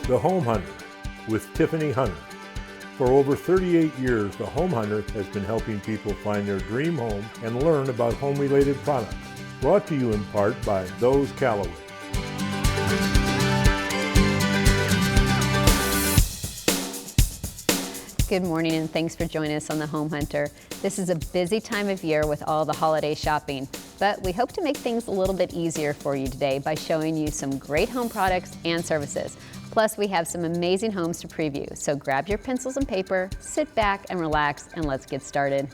The Home Hunter with Tiffany Hunter. For over 38 years, The Home Hunter has been helping people find their dream home and learn about home-related products. Brought to you in part by Those Callaway. Good morning and thanks for joining us on The Home Hunter. This is a busy time of year with all the holiday shopping, but we hope to make things a little bit easier for you today by showing you some great home products and services. Plus, we have some amazing homes to preview, so grab your pencils and paper, sit back and relax, and let's get started.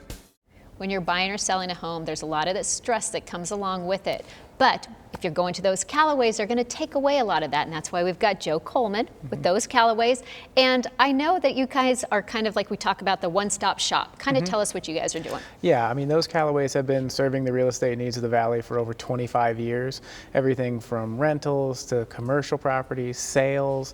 When you're buying or selling a home, there's a lot of that stress that comes along with it. But if you're going to Those Callaways, they're going to take away a lot of that. And that's why we've got Joe Coleman with Those Callaways. And I know that you guys are kind of like we talk about the one-stop shop. Kind of tell us what you guys are doing. Yeah, I mean, Those Callaways have been serving the real estate needs of the Valley for over 25 years. Everything from rentals to commercial properties, sales,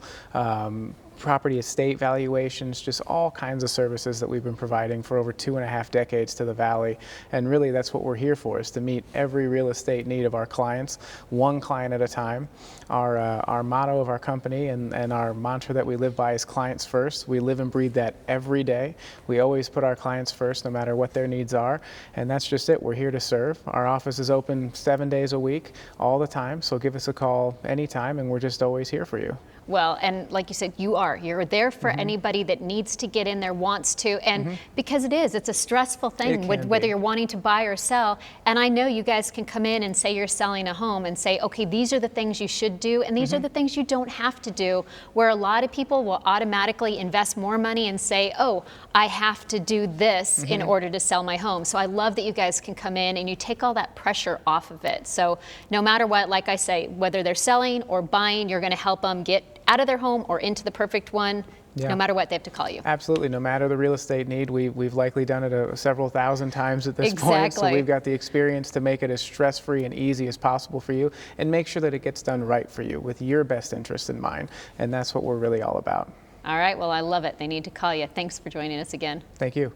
property estate valuations, just all kinds of services that we've been providing for over 2.5 decades to the Valley. And really that's what we're here for, is to meet every real estate need of our clients, one client at a time. Our motto of our company and our mantra that we live by is clients first. We live and breathe that every day. We always put our clients first no matter what their needs are. And that's just it. We're here to serve. Our office is open 7 days a week, all the time. So give us a call anytime and we're just always here for you. Well, and like you said, you're there for anybody that needs to get in there, wants to, and because it's a stressful thing with whether you're wanting to buy or sell. And I know you guys can come in and say you're selling a home and say, okay, these are the things you should do, and these are the things you don't have to do, where a lot of people will automatically invest more money and say, oh, I have to do this in order to sell my home. So I love that you guys can come in and you take all that pressure off of it. So no matter what, like I say, whether they're selling or buying, you're going to help them get out of their home or into the perfect one. No matter what, they have to call you. Absolutely. No matter the real estate need, we've likely done it several thousand times at this point. So we've got the experience to make it as stress-free and easy as possible for you and make sure that it gets done right for you with your best interest in mind. And that's what we're really all about. All right. Well, I love it. They need to call you. Thanks for joining us again. Thank you.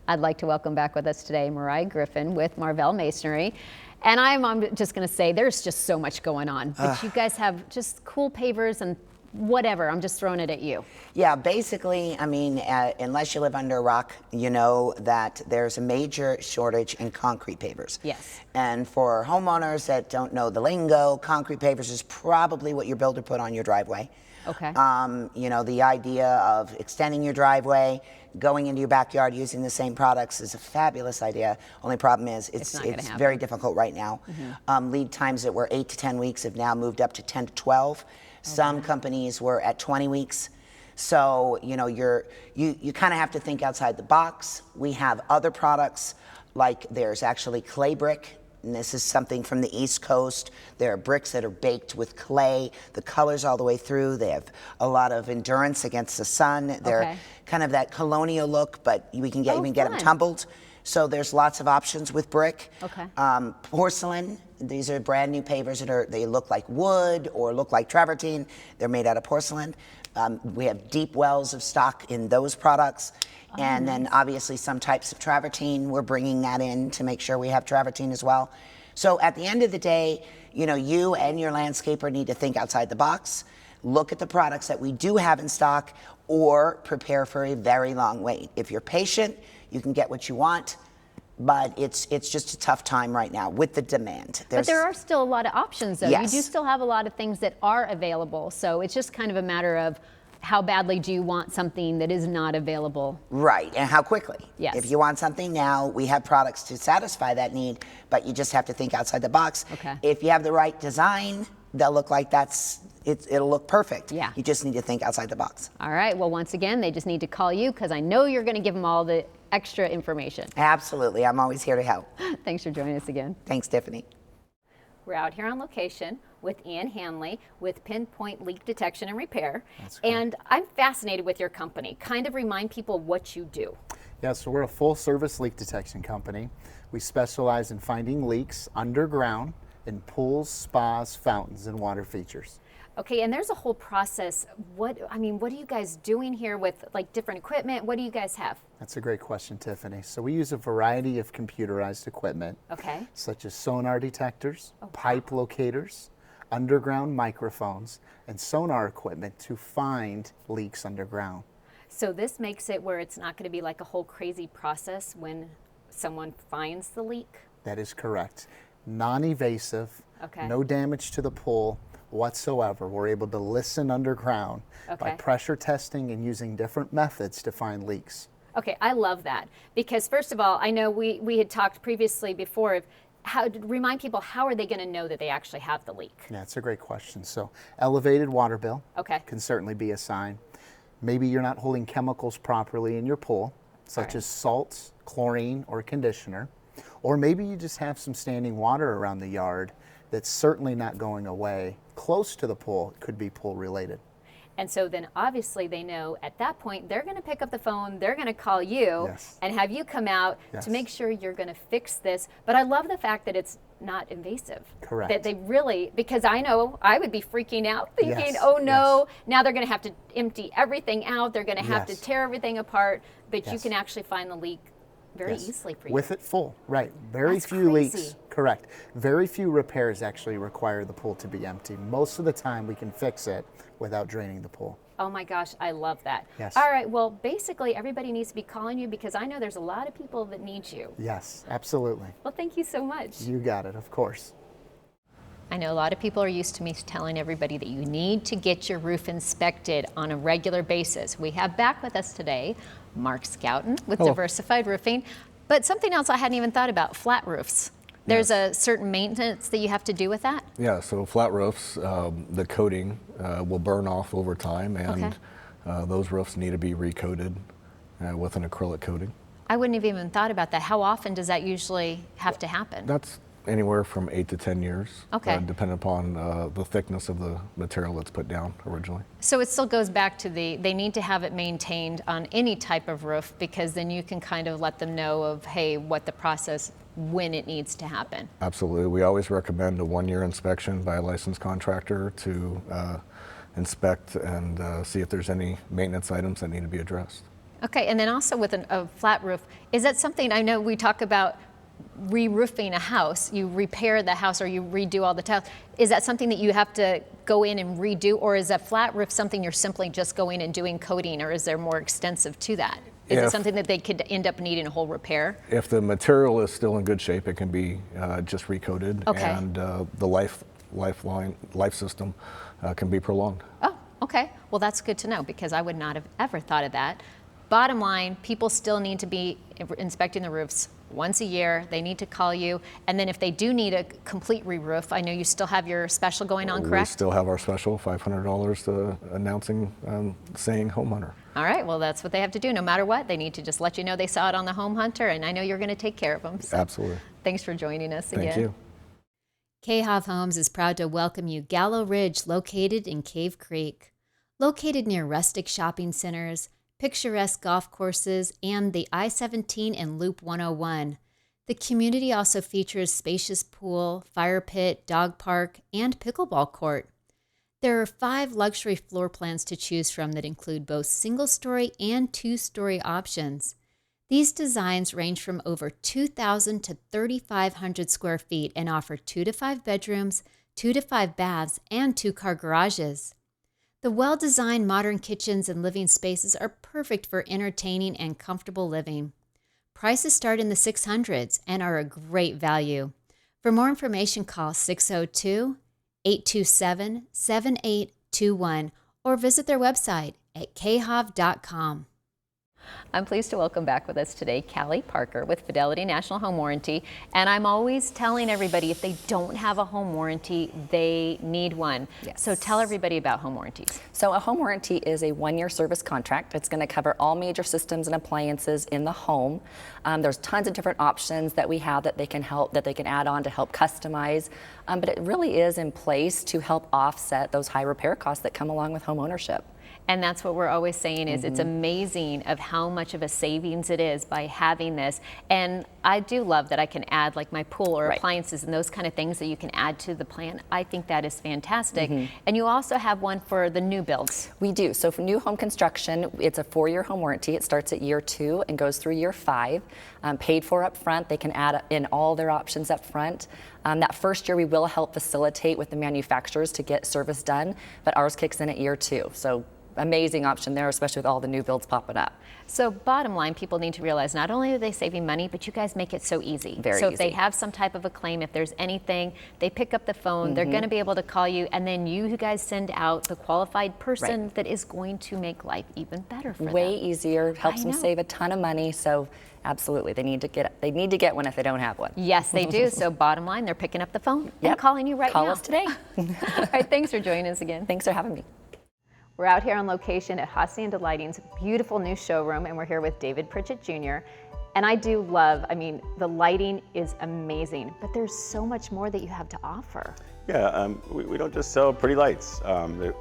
I'd like to welcome back with us today Mariah Griffin with Marvell Masonry. And I'm just going to say there's just so much going on. But you guys have just cool pavers and whatever. I'm just throwing it at you. Yeah, basically, I mean, unless you live under a rock, you know that there's a major shortage in concrete pavers. Yes. And for homeowners that don't know the lingo, concrete pavers is probably what your builder put on your driveway. Okay. You know, the idea of extending your driveway, going into your backyard using the same products is a fabulous idea. Only problem is it's very difficult right now. Lead times that were 8 to 10 weeks have now moved up to 10 to 12. Some companies were at 20 weeks. So, you know, you kind of have to think outside the box. We have other products, like there's actually clay brick. And this is something from the East Coast. There are bricks that are baked with clay, the colors all the way through. They have a lot of endurance against the sun. They're kind of that colonial look, but we can even get them tumbled. So there's lots of options with brick. Porcelain. These are brand new pavers they look like wood or look like travertine. They're made out of porcelain. We have deep wells of stock in those products. And then obviously some types of travertine, we're bringing that in to make sure we have travertine as well. So at the end of the day, you know, you and your landscaper need to think outside the box, look at the products that we do have in stock, or prepare for a very long wait. If you're patient, you can get what you want. But it's just a tough time right now with the demand. But there are still a lot of options, though. Yes. You do still have a lot of things that are available. So it's just kind of a matter of how badly do you want something that is not available? Right, and how quickly. Yes. If you want something now, we have products to satisfy that need, but you just have to think outside the box. If you have the right design, they'll look like it'll look perfect. Yeah. You just need to think outside the box. All right, well, once again, they just need to call you because I know you're going to give them all the extra information. Absolutely, I'm always here to help. Thanks for joining us again. Thanks, Tiffany. We're out here on location with Ian Hanley with Pinpoint Leak Detection and Repair. That's cool. And I'm fascinated with your company. Kind of remind people what you do. Yeah, so we're a full-service leak detection company. We specialize in finding leaks underground in pools, spas, fountains, and water features. Okay, and there's a whole process. What are you guys doing here with like different equipment? What do you guys have? That's a great question, Tiffany. So we use a variety of computerized equipment, Okay. such as sonar detectors, pipe locators, underground microphones, and sonar equipment to find leaks underground. So this makes it where it's not going to be like a whole crazy process when someone finds the leak? That is correct. Non-evasive, no damage to the pool whatsoever. We're able to listen underground by pressure testing and using different methods to find leaks. Okay, I love that, because first of all, I know we had talked previously before of how to remind people, how are they going to know that they actually have the leak? Yeah, it's a great question. So elevated water bill can certainly be a sign. Maybe you're not holding chemicals properly in your pool, such as salts, chlorine, or conditioner. Or maybe you just have some standing water around the yard that's certainly not going away. Close to the pool, it could be pool related. And so then obviously they know at that point they're going to pick up the phone, they're going to call you and have you come out to make sure you're going to fix this. But I love the fact that it's not invasive. Correct. That they really, because I know I would be freaking out thinking, oh no, now they're going to have to empty everything out, they're going to have to tear everything apart, but you can actually find the leak very easily for you. With it full, right. Very That's few crazy. leaks, correct. Very few repairs actually require the pool to be empty. Most of the time we can fix it without draining the pool. Oh my gosh, I love that. Yes. All right, well, basically everybody needs to be calling you because I know there's a lot of people that need you. Yes, absolutely. Well, thank you so much. You got it, of course. I know a lot of people are used to me telling everybody that you need to get your roof inspected on a regular basis. We have back with us today Mark Scouten with Diversified Roofing, but something else I hadn't even thought about, flat roofs. There's a certain maintenance that you have to do with that? Yeah, so flat roofs, the coating will burn off over time, and those roofs need to be recoated with an acrylic coating. I wouldn't have even thought about that. How often does that usually have to happen? That's anywhere from 8 to 10 years, depending upon the thickness of the material that's put down originally. So it still goes back to they need to have it maintained on any type of roof, because then you can kind of let them know of, hey, what the process, when it needs to happen. Absolutely. We always recommend a 1-year inspection by a licensed contractor to inspect and see if there's any maintenance items that need to be addressed. Okay, and then also with a flat roof, is that something, I know we talk about re-roofing a house, you repair the house or you redo all the tiles. Is that something that you have to go in and redo, or is a flat roof something you're simply just going and doing coating, or is there more extensive to that? Is it something that they could end up needing a whole repair? If the material is still in good shape, it can be just recoated, and the life system can be prolonged. Oh, okay. Well, that's good to know, because I would not have ever thought of that. Bottom line, people still need to be inspecting the roofs once a year. They need to call you. And then if they do need a complete re-roof, I know you still have your special going on, correct? We still have our special $500 announcing, saying Home Hunter. All right, well, that's what they have to do. No matter what, they need to just let you know they saw it on the Home Hunter, and I know you're going to take care of them. So absolutely. Thanks for joining us again. Thank you. Cahov Homes is proud to welcome you Gallo Ridge, located in Cave Creek. Located near rustic shopping centers, picturesque golf courses, and the I-17 and Loop 101. The community also features spacious pool, fire pit, dog park, and pickleball court. There are 5 luxury floor plans to choose from that include both single-story and 2-story options. These designs range from over 2,000 to 3,500 square feet and offer 2 to 5 bedrooms, 2 to 5 baths, and 2-car garages. The well-designed modern kitchens and living spaces are perfect for entertaining and comfortable living. Prices start in the 600s and are a great value. For more information, call 602-827-7821 or visit their website at cahov.com. I'm pleased to welcome back with us today Callie Parker with Fidelity National Home Warranty. And I'm always telling everybody, if they don't have a home warranty, they need one. Yes. So tell everybody about home warranties. So a home warranty is a 1-year service contract. It's going to cover all major systems and appliances in the home. There's tons of different options that we have that they can add on to help customize. But it really is in place to help offset those high repair costs that come along with home ownership. And that's what we're always saying is it's amazing of how much of a savings it is by having this. And I do love that I can add like my pool or appliances and those kind of things that you can add to the plan. I think that is fantastic. And you also have one for the new builds. We do. So for new home construction, it's a 4-year home warranty. It starts at year 2 and goes through year 5. Paid for up front. They can add in all their options up front. That first year we will help facilitate with the manufacturers to get service done, but ours kicks in at year 2. So amazing option there, especially with all the new builds popping up. So bottom line, people need to realize not only are they saving money, but you guys make it so easy. Very so easy. if they have some type of a claim, if there's anything, they pick up the phone, they're going to be able to call you, and then you guys send out the qualified person that is going to make life even better for them. Way easier, helps them save a ton of money. So absolutely, they need to get one if they don't have one. Yes, they do. So bottom line, they're picking up the phone and calling you right now. Call us today. All right, thanks for joining us again. Thanks for having me. We're out here on location at Hacienda Lighting's beautiful new showroom, and we're here with David Pritchett Jr. And I do love, I mean, the lighting is amazing, but there's so much more that you have to offer. Yeah, we don't just sell pretty lights.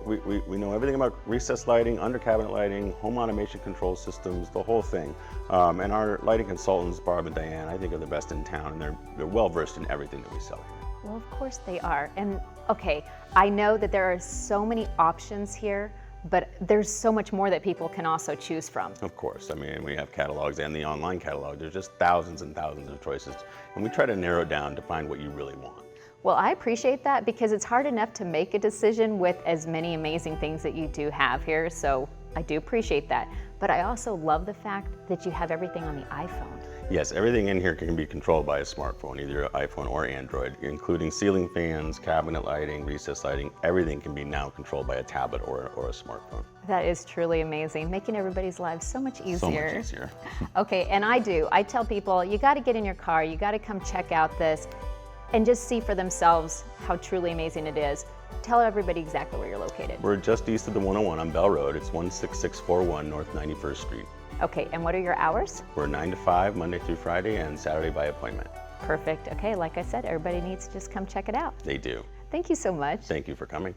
We know everything about recessed lighting, under cabinet lighting, home automation control systems, the whole thing. And our lighting consultants, Barb and Diane, I think are the best in town, and they're well versed in everything that we sell here. Well, of course they are. And okay, I know that there are so many options here, but there's so much more that people can also choose from. Of course, I mean, we have catalogs and the online catalog. There's just thousands and thousands of choices, and we try to narrow it down to find what you really want. Well, I appreciate that because it's hard enough to make a decision with as many amazing things that you do have here, so I do appreciate that. But I also love the fact that you have everything on the iPhone. Yes, everything in here can be controlled by a smartphone, either iPhone or Android, including ceiling fans, cabinet lighting, recessed lighting. Everything can be now controlled by a tablet or a smartphone. That is truly amazing, making everybody's lives so much easier. So much easier. Okay, and I tell people, you got to get in your car, you got to come check out this and just see for themselves how truly amazing it is. Tell everybody exactly where you're located. We're just east of the 101 on Bell Road. It's 16641 North 91st Street. Okay, and what are your hours? We're 9 to 5, Monday through Friday, and Saturday by appointment. Perfect. Okay, like I said, everybody needs to just come check it out. They do. Thank you so much. Thank you for coming.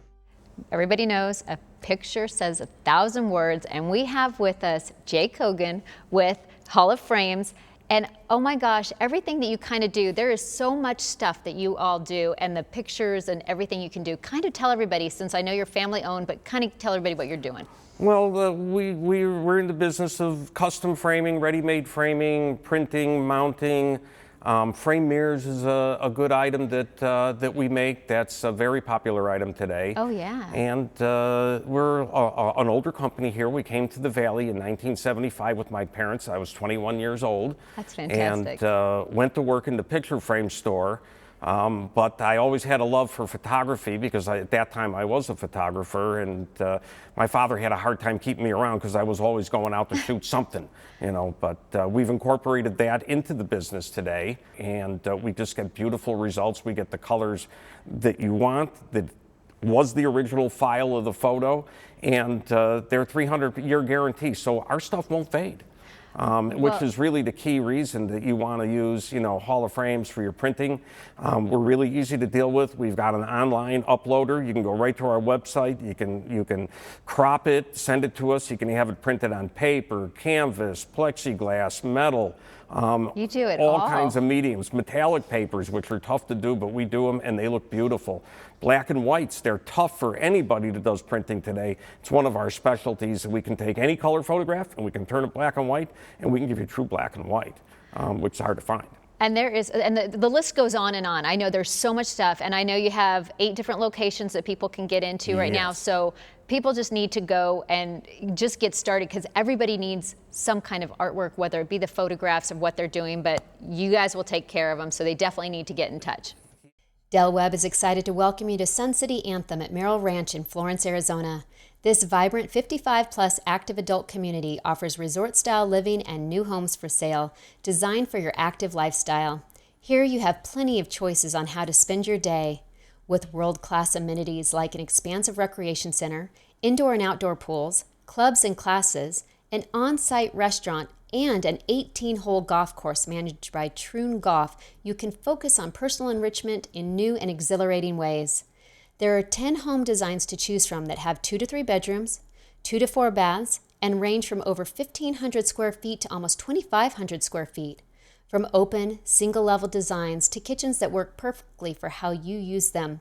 Everybody knows a picture says 1,000 words, and we have with us Jake Hogan with Hall of Frames. And oh my gosh, everything that you kind of do, there is so much stuff that you all do, and the pictures and everything you can do. Kind of tell everybody, since I know you're family owned, but kind of tell everybody what you're doing. Well, we're in the business of custom framing, ready-made framing, printing, mounting. Frame mirrors is a good item that we make. That's a very popular item today. Oh, yeah. And we're an older company here. We came to the Valley in 1975 with my parents. I was 21 years old. That's fantastic. And went to work in the picture frame store. But I always had a love for photography because at that time I was a photographer, and my father had a hard time keeping me around because I was always going out to shoot something, you know. But we've incorporated that into the business today, and we just get beautiful results. We get the colors that you want, that was the original file of the photo, and they're 300-year guarantee, so our stuff won't fade. Which is really the key reason that you want to use, you know, Hall of Frames for your printing. We're really easy to deal with. We've got an online uploader. You can go right to our website. You can crop it, send it to us. You can have it printed on paper, canvas, plexiglass, metal. You do it all. All kinds of mediums, metallic papers, which are tough to do, but we do them and they look beautiful. Black and whites, they're tough for anybody that does printing today. It's one of our specialties. We can take any color photograph and we can turn it black and white, and we can give you true black and white, which is hard to find. And there is, and the list goes on and on. I know there's so much stuff, and I know you have 8 different locations that people can get into right now. So people just need to go and just get started, because everybody needs some kind of artwork, whether it be the photographs of what they're doing, but you guys will take care of them, so they definitely need to get in touch. Del Webb is excited to welcome you to Sun City Anthem at Merrill Ranch in Florence, Arizona. This vibrant 55-plus active adult community offers resort-style living and new homes for sale, designed for your active lifestyle. Here you have plenty of choices on how to spend your day, with world-class amenities like an expansive recreation center, indoor and outdoor pools, clubs and classes, an on-site restaurant, and an 18-hole golf course managed by Troon Golf. You can focus on personal enrichment in new and exhilarating ways. There are 10 home designs to choose from that have 2 to 3 bedrooms, 2 to 4 baths, and range from over 1,500 square feet to almost 2,500 square feet. From open, single-level designs to kitchens that work perfectly for how you use them.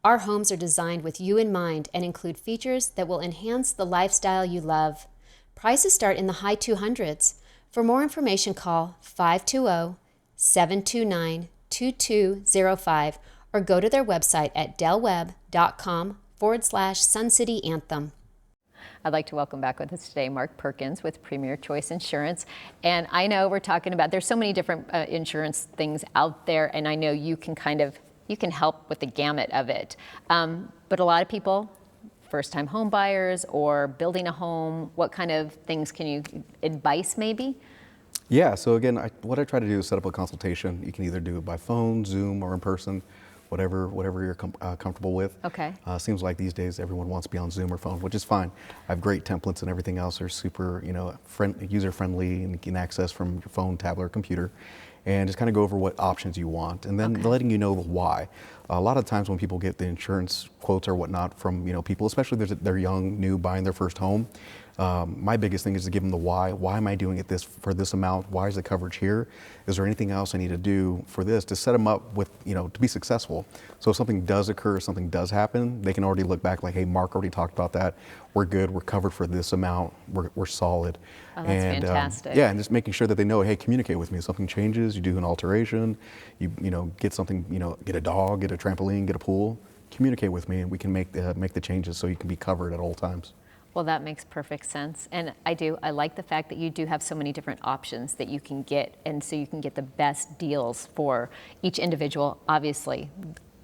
Our homes are designed with you in mind and include features that will enhance the lifestyle you love. Prices start in the high 200s. For more information, call 520-729-2205 or go to their website at delweb.com/SunCityAnthem. I'd like to welcome back with us today Mark Perkins with Premier Choice Insurance. And I know we're talking about, there's so many different insurance things out there, and I know you can you can help with the gamut of it. But a lot of people, first-time home buyers or building a home, what kind of things can you, advice maybe? Yeah, so again, what I try to do is set up a consultation. You can either do it by phone, Zoom, or in person, whatever you're comfortable with. Okay. Seems like these days everyone wants to be on Zoom or phone, which is fine. I have great templates and everything else. They're super, user-friendly, and you can access from your phone, tablet, or computer, and just kind of go over what options you want, and then letting you know the why. A lot of times when people get the insurance quotes or whatnot from people, especially if they're young, new, buying their first home, my biggest thing is to give them the why. Why am I doing it for this amount? Why is the coverage here? Is there anything else I need to do for this to set them up with, to be successful? So if something does occur, something does happen, they can already look back like, hey, Mark already talked about that. We're good. We're covered for this amount. We're solid. Oh, that's fantastic. Yeah, and just making sure that they know, hey, communicate with me. If something changes, you do an alteration, you get something, get a dog, get a trampoline, get a pool, communicate with me, and we can make the changes so you can be covered at all times. Well, that makes perfect sense. And I like the fact that you do have so many different options that you can get, and so you can get the best deals for each individual. Obviously,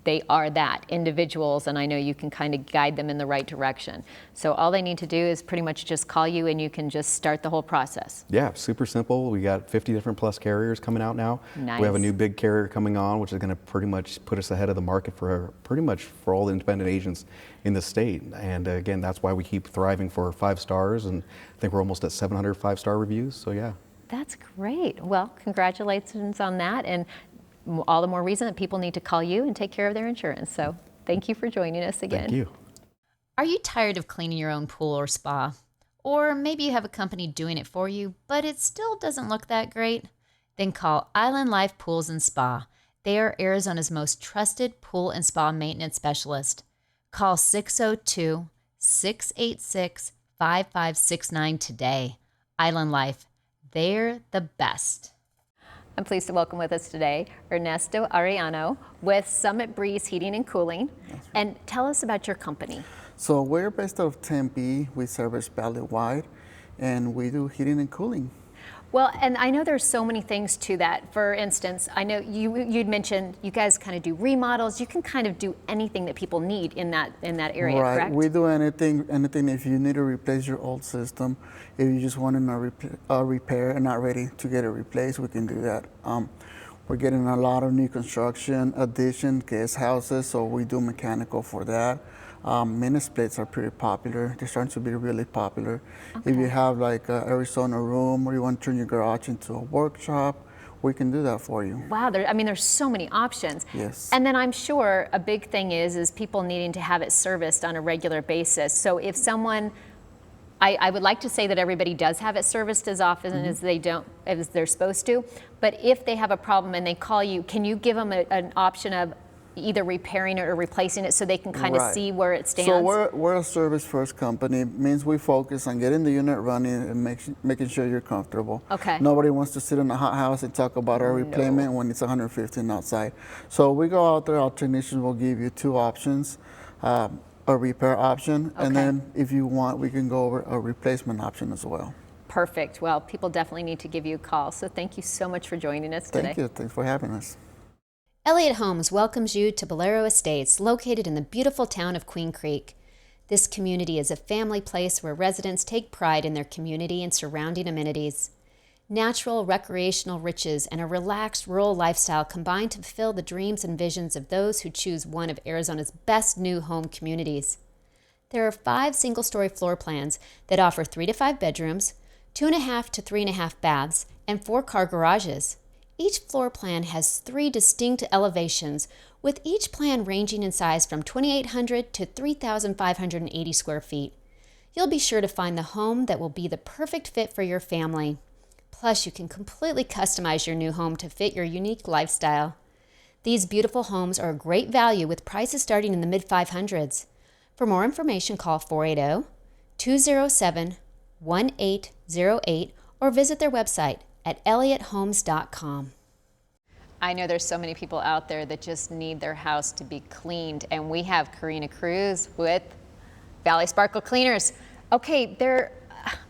they are individuals, and I know you can kind of guide them in the right direction. So all they need to do is pretty much just call you, and you can just start the whole process. Yeah, super simple. We got 50 different plus carriers coming out now. Nice. We have a new big carrier coming on, which is going to pretty much put us ahead of the market for all the independent agents in the state. And again, that's why we keep thriving for 5 stars, and I think we're almost at 700 5-star reviews. So yeah. That's great. Well, congratulations on that, and all the more reason that people need to call you and take care of their insurance. So thank you for joining us again. Thank you. Are you tired of cleaning your own pool or spa? Or maybe you have a company doing it for you, but it still doesn't look that great? Then call Island Life Pools and Spa. They are Arizona's most trusted pool and spa maintenance specialist. Call 602-686-5569 today. Island Life, they're the best. I'm pleased to welcome with us today Ernesto Arellano with Summit Breeze Heating and Cooling. And tell us about your company. So we're based out of Tempe. We service valley-wide, and we do heating and cooling. Well, and I know there's so many things to that. For instance, I know you'd mentioned you guys kind of do remodels. You can kind of do anything that people need in that area, right. Correct? We do anything. If you need to replace your old system, if you just want a repair and not ready to get it replaced, we can do that. We're getting a lot of new construction, addition, guest houses, so we do mechanical for that. Mini splits are pretty popular. They're starting to be really popular. Okay. If you have like an Arizona room or you want to turn your garage into a workshop, we can do that for you. Wow, there's so many options. Yes. And then I'm sure a big thing is people needing to have it serviced on a regular basis. So if someone, I would like to say that everybody does have it serviced as often as they're supposed to, but if they have a problem and they call you, can you give them an option of either repairing it or replacing it so they can kind of see where it stands? So we're a service first company. It means we focus on getting the unit running and making sure you're comfortable. Okay. Nobody wants to sit in a hot house and talk about our replacement when it's 115 outside. So we go out there, our technicians will give you 2 options, a repair option, and then if you want, we can go over a replacement option as well. Perfect. Well, people definitely need to give you a call. So thank you so much for joining us today. Thank you. Thanks for having us. Elliott Homes welcomes you to Bolero Estates, located in the beautiful town of Queen Creek. This community is a family place where residents take pride in their community and surrounding amenities. Natural, recreational riches and a relaxed rural lifestyle combine to fulfill the dreams and visions of those who choose one of Arizona's best new home communities. There are 5 single-story floor plans that offer 3 to 5 bedrooms, 2.5 to 3.5 baths, and 4 car garages. Each floor plan has 3 distinct elevations, with each plan ranging in size from 2,800 to 3,580 square feet. you'll be sure to find the home that will be the perfect fit for your family. Plus, you can completely customize your new home to fit your unique lifestyle. These beautiful homes are a great value with prices starting in the mid-500s. For more information, call 480-207-1808 or visit their website at elliotthomes.com. I know there's so many people out there that just need their house to be cleaned, and we have Karina Cruz with Valley Sparkle Cleaners. Okay,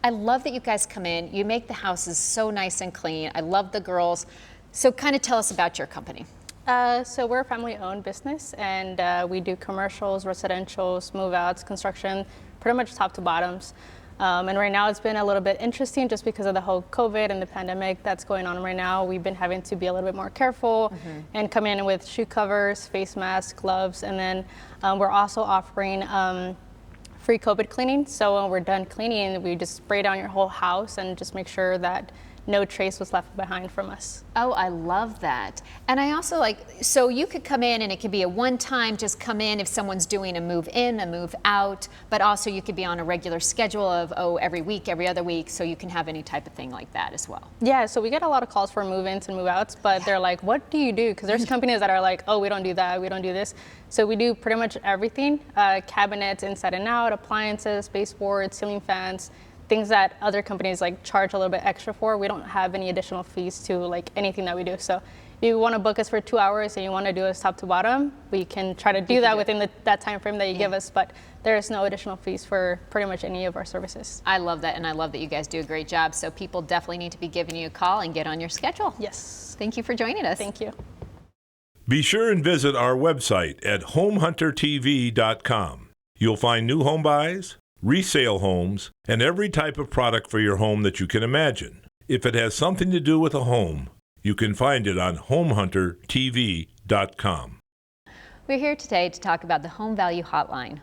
I love that you guys come in. You make the houses so nice and clean. I love the girls. So kind of tell us about your company. So we're a family-owned business, and we do commercials, residentials, move-outs, construction, pretty much top to bottoms. And right now it's been a little bit interesting just because of the whole COVID and the pandemic that's going on right now. We've been having to be a little bit more careful and come in with shoe covers, face masks, gloves, and then we're also offering free COVID cleaning. So when we're done cleaning, we just spray down your whole house and just make sure that no trace was left behind from us. Oh, I love that. And I also so you could come in and it could be a one-time, just come in if someone's doing a move in, a move out, but also you could be on a regular schedule of, every week, every other week, so you can have any type of thing like that as well. Yeah, so we get a lot of calls for move-ins and move-outs, but they're like, what do you do? Because there's companies that are like, oh, we don't do that, we don't do this. So we do pretty much everything, cabinets inside and out, appliances, baseboards, ceiling fans, things that other companies charge a little bit extra for. We don't have any additional fees to anything that we do. So if you want to book us for 2 hours and you want to do us top to bottom, we can try to do that within that time frame that you give us, but there is no additional fees for pretty much any of our services. I love that, and I love that you guys do a great job. So people definitely need to be giving you a call and get on your schedule. Yes. Thank you for joining us. Thank you. Be sure and visit our website at homehuntertv.com. You'll find new home buys, resale homes, and every type of product for your home that you can imagine. If it has something to do with a home, you can find it on homehuntertv.com. We're here today to talk about the Home Value Hotline.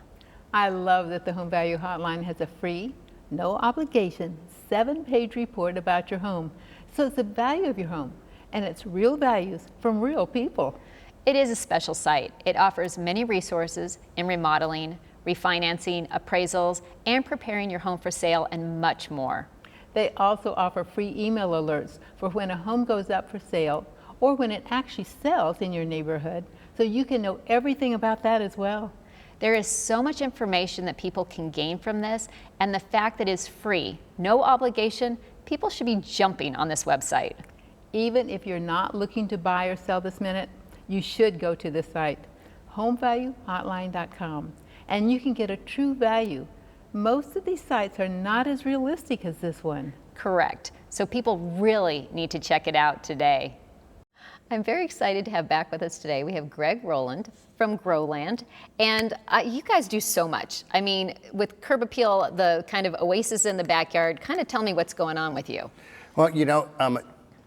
I love that the Home Value Hotline has a free, no obligation, 7-page report about your home. So it's the value of your home, and it's real values from real people. It is a special site. It offers many resources in remodeling, refinancing, appraisals, and preparing your home for sale, and much more. They also offer free email alerts for when a home goes up for sale or when it actually sells in your neighborhood, so you can know everything about that as well. There is so much information that people can gain from this, and the fact that it's free, no obligation, people should be jumping on this website. Even if you're not looking to buy or sell this minute, you should go to this site, homevaluehotline.com. And you can get a true value. Most of these sites are not as realistic as this one. Correct. So people really need to check it out today. I'm very excited to have back with us today. We have Greg Rowland from Growland, and you guys do so much. I mean, with Curb Appeal, the kind of oasis in the backyard, kind of tell me what's going on with you. Well,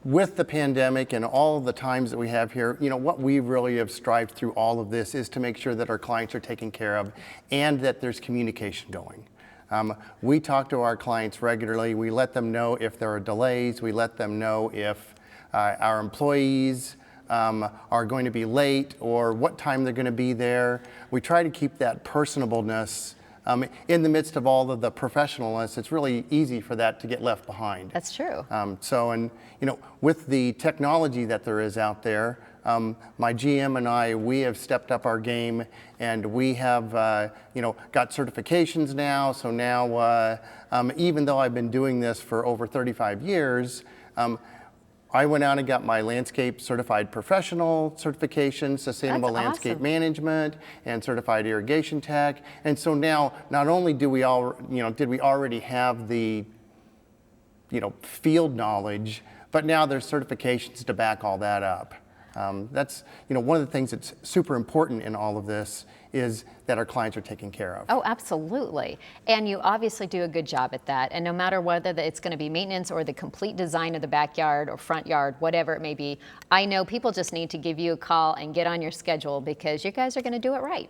with the pandemic and all of the times that we have here, what we really have strived through all of this is to make sure that our clients are taken care of and that there's communication going. We talk to our clients regularly. We let them know if there are delays. We let them know if our employees are going to be late or what time they're going to be there. We try to keep that personableness in the midst of all of the professionalness. It's really easy for that to get left behind. That's true. With the technology that there is out there, my GM and I, we have stepped up our game, and we have, got certifications now. So now, even though I've been doing this for over 35 years, I went out and got my landscape certified professional certification, sustainable landscape management, and certified irrigation tech. And so now, not only did we already have the, field knowledge, but now there's certifications to back all that up. That's, one of the things that's super important in all of this is that our clients are taken care of. Oh, absolutely. And you obviously do a good job at that. And no matter whether it's going to be maintenance or the complete design of the backyard or front yard, whatever it may be, I know people just need to give you a call and get on your schedule because you guys are going to do it right.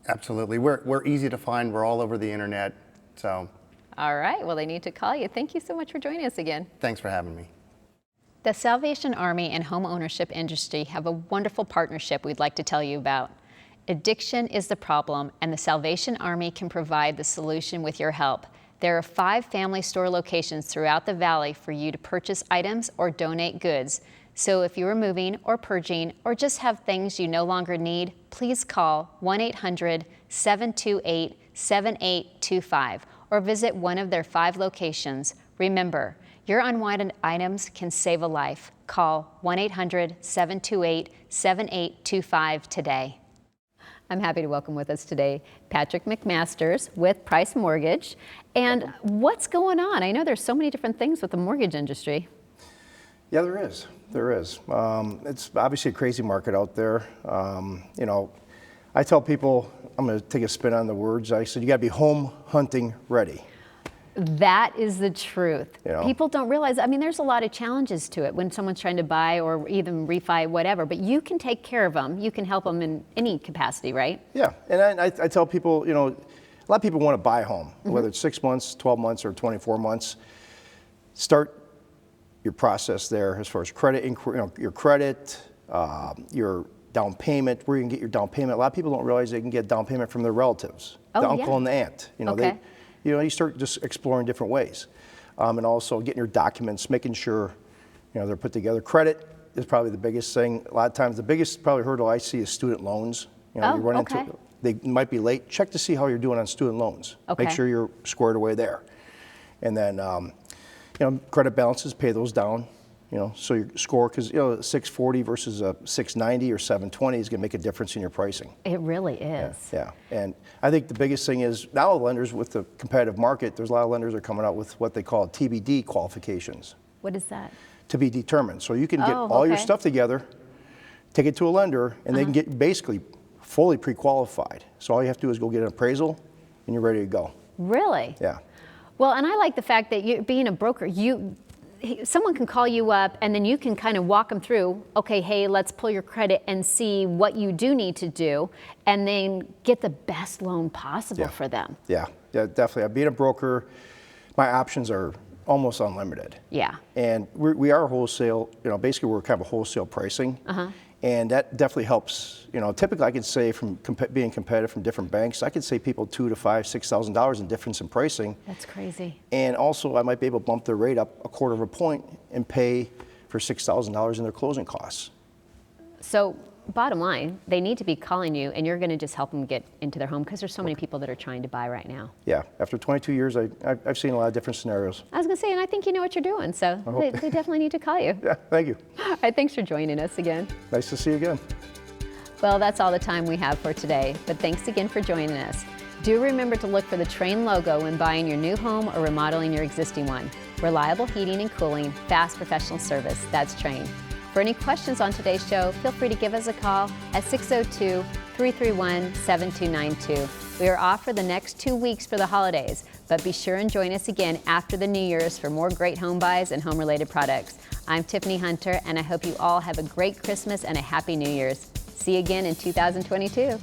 Absolutely. We're easy to find. We're all over the internet. So. All right. Well, they need to call you. Thank you so much for joining us again. Thanks for having me. The Salvation Army and home ownership industry have a wonderful partnership we'd like to tell you about. Addiction is the problem, and the Salvation Army can provide the solution with your help. There are 5 family store locations throughout the valley for you to purchase items or donate goods. So if you are moving or purging or just have things you no longer need, please call 1-800-728-7825 or visit one of their 5 locations. Remember, your unwanted items can save a life. Call 1-800-728-7825 today. I'm happy to welcome with us today Patrick McMasters with Price Mortgage. And what's going on? I know there's so many different things with the mortgage industry. Yeah, there is. There is. It's obviously a crazy market out there. You know, I tell people, I'm going to take a spin on the words. I said, you got to be home hunting ready. That is the truth. You know? People don't realize, I mean, there's a lot of challenges to it when someone's trying to buy or even refi, whatever, but you can take care of them. You can help them in any capacity, right? Yeah, and I tell people, you know, a lot of people want to buy a home, whether it's 6 months, 12 months, or 24 months. Start your process there as far as credit, you know, your credit, your down payment, where you can get your down payment. A lot of people don't realize they can get down payment from their relatives, the uncle and the aunt. You know, okay. You start just exploring different ways. And also getting your documents, making sure, you know, they're put together. Credit is probably the biggest thing. A lot of times, the biggest probably hurdle I see is student loans. You know, you run into, they might be late. Check to see how you're doing on student loans. Make sure you're squared away there. And then, you know, credit balances, pay those down. You know, so your score, because, you know, 640 versus a 690 or 720 is going to make a difference in your pricing. It really is. Yeah, and I think the biggest thing is now lenders with the competitive market, there's a lot of lenders that are coming out with what they call TBD qualifications. What is that? To be determined. So you can get all your stuff together, take it to a lender, and they can get basically fully pre-qualified. So all you have to do is go get an appraisal, and you're ready to go. Really? Yeah. Well, and I like the fact that you, being a broker, someone can call you up and then you can kind of walk them through, okay, hey, let's pull your credit and see what you do need to do and then get the best loan possible for them. Yeah, definitely. Being a broker, my options are almost unlimited. Yeah. And we are wholesale, you know, basically we're kind of a wholesale pricing. And that definitely helps. You know, typically I could say from being competitive from different banks, I could save people $2,000 to $5,000, $6,000 in difference in pricing. That's crazy. And also I might be able to bump their rate up 1/4 point and pay for $6,000 in their closing costs. So bottom line, they need to be calling you and you're going to just help them get into their home because there's so many people that are trying to buy right now. Yeah, after 22 years, I've seen a lot of different scenarios. I was going to say, and I think you know what you're doing, so they definitely need to call you. Yeah, thank you. All right, thanks for joining us again. Nice to see you again. Well, that's all the time we have for today, but thanks again for joining us. Do remember to look for the Trane logo when buying your new home or remodeling your existing one. Reliable heating and cooling, fast professional service, that's Trane. For any questions on today's show, feel free to give us a call at 602-331-7292. We are off for the next 2 weeks for the holidays, but be sure and join us again after the New Year's for more great home buys and home-related products. I'm Tiffany Hunter, and I hope you all have a great Christmas and a Happy New Year's. See you again in 2022.